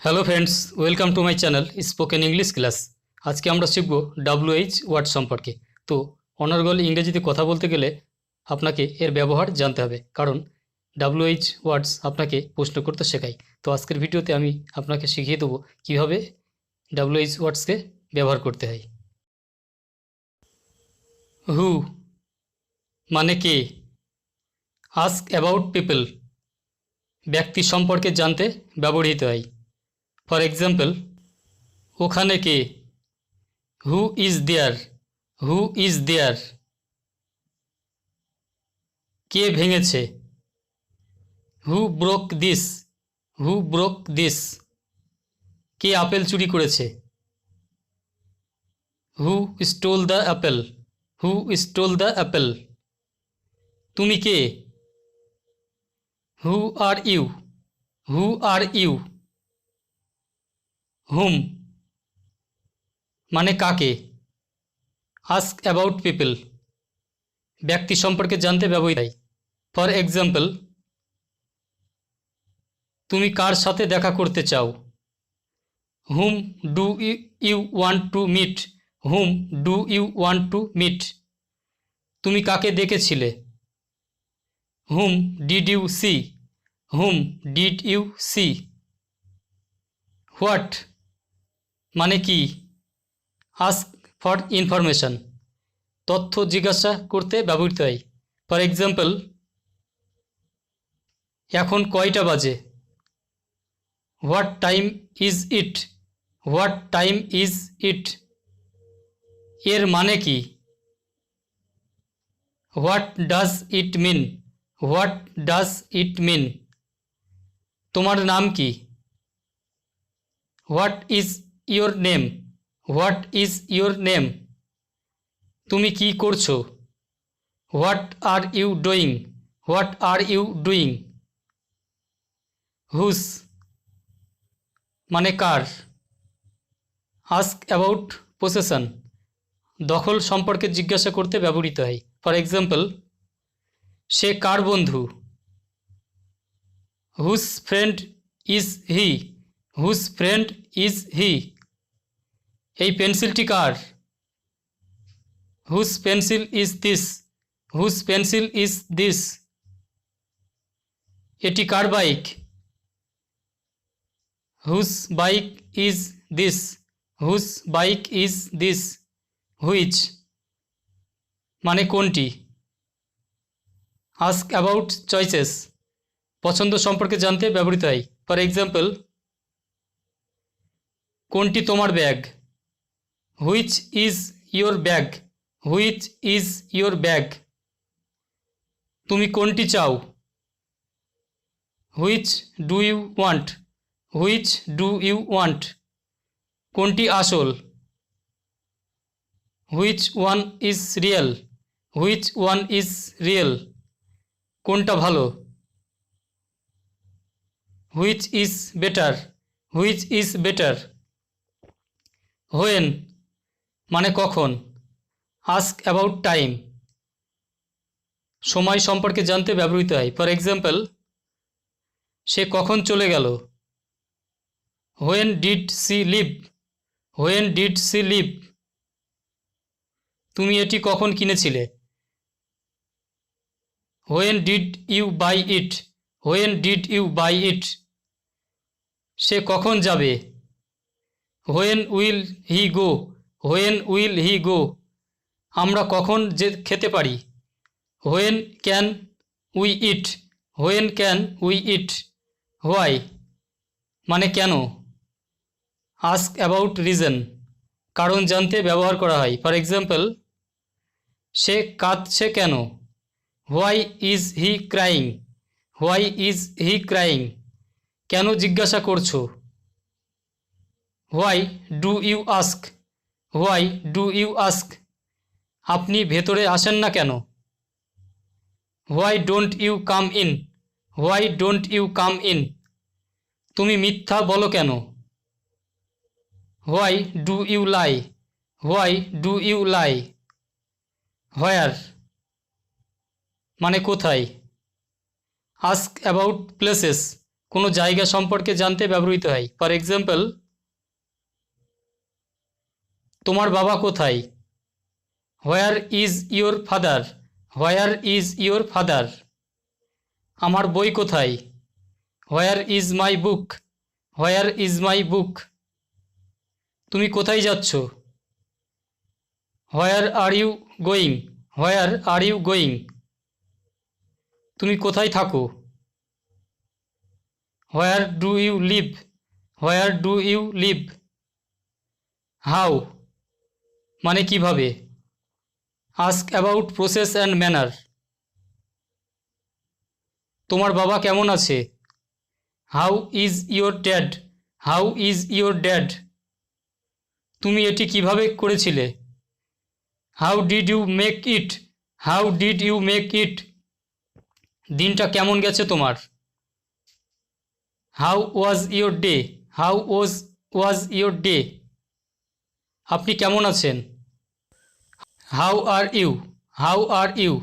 Hello friends, welcome to my channel spoken English class. আজকে আমরা শিখব WH ওয়ার্ড সম্পর্কে। তো অনর্গল ইংরেজিতে কথা বলতে গেলে আপনাকে এর ব্যবহার জানতে হবে, কারণ WH ওয়ার্ডস আপনাকে প্রশ্ন করতে শেখায়। তো আজকের ভিডিওতে আমি আপনাকে শিখিয়ে দেবো কীভাবে WH ওয়ার্ডসকে ব্যবহার করতে হয়। হু মানে কে, আস্ক অ্যাবাউট পিপল ব্যক্তি সম্পর্কে জানতে ব্যবহৃত হয়। ফর এক্সাম্পল, ওখানে কে, who is there, who is there. কে ভেঙেছে, who broke this, who broke this. K apple চুরি করেছে, হু stole the Apple, who stole the Apple. তুমি কে, হু are you, who are you. হুম মানে কাকে, আস্ক অ্যাবাউট পিপল ব্যক্তি সম্পর্কে জানতে ব্যবহৃত হয়। ফর এক্সাম্পল, তুমি কার সাথে দেখা করতে চাও, whom do you want to meet, whom do you want to meet. তুমি কাকে দেখেছিলে, whom did you see, whom did you see. What মানে কি, আস্ক ফর ইনফরমেশন তথ্য জিজ্ঞাসা করতে ব্যবহৃত হয়। ফর এক্সাম্পল, এখন কয়টা বাজে, what time is it, what time is it. এর মানে কি, what does it mean, what does it mean. তোমার নাম কি, what is your name, what is your name. তুমি কি করছো, what are you doing, what are you doing. Whose মানে কার, আস্ক অ্যাবাউট পসেশন দখল সম্পর্কে জিজ্ঞাসা করতে ব্যবহৃত হয়। ফর এক্সাম্পল, সে কার বন্ধু, হুস ফ্রেন্ড ইজ হি, হুস ফ্রেন্ড ইজ হি। এই পেন্সিলটি কার, হুস পেন্সিল ইজ দিস, হুস পেন্সিল ইজ দিস। এটি কার বাইক, হুস বাইক ইজ দিস, হুস বাইক ইজ দিস। হুইচ মানে কোনটি, আস্ক অ্যাবাউট চয়েসেস পছন্দ সম্পর্কে জানতে ব্যবহৃত হয়। ফর এক্সাম্পল, কোনটি তোমার bag, which is your bag, which is your bag. তুমি কোনটি চাও, which do you want, which do you want. কোনটি আসল, which one is real, which one is real. কোনটা ভালো, which is better, which is better. When মানে কখন, ask about time সময় সম্পর্কে জানতে ব্যবহৃত হয়। ফর এক্সাম্পল, সে কখন চলে গেল, when did she leave, when did she leave. তুমি এটি কখন কিনেছিলে, when did you buy it, when did you buy it. সে কখন যাবে, when will he go, when will he go. আমরা কখন যে খেতে পারি, when can we eat, when can we eat. Why মানে কেন, আস্ক অ্যাবাউট রিজন কারণ জানতে ব্যবহার করা হয়। ফর এক্সাম্পল, সে কাঁদছে কেন, why is he crying, why is he crying. কেন জিজ্ঞাসা করছো, why do you ask, why do you ask. আপনি ভেতরে আসেন না কেন, why don't you come in, why don't you come in. তুমি মিথ্যা বলো কেন, why do you lie, why do you lie. Where মানে কোথায়, আস্ক অ্যাবাউট প্লেসেস কোনো জায়গা সম্পর্কে জানতে ব্যবহৃত হয়। ফর এক্সাম্পল, তোমার বাবা কোথায়? Where is your father? Where is your father? আমার বই কোথায়? Where is my book? Where is my book? তুমি কোথায় যাচ্ছ? Where are you going? Where are you going? তুমি কোথায় থাকো? Where do you live? Where do you live? How মানে কিভাবে। Ask about process and manner. তোমার বাবা কেমন আছে? How is your dad? How is your dad? তুমি এটি কিভাবে করেছিলে? How did you make it? How did you make it? দিনটা কেমন গেছে তোমার? How was your day? How was your day? আপনি কেমন আছেন? How are you? How are you?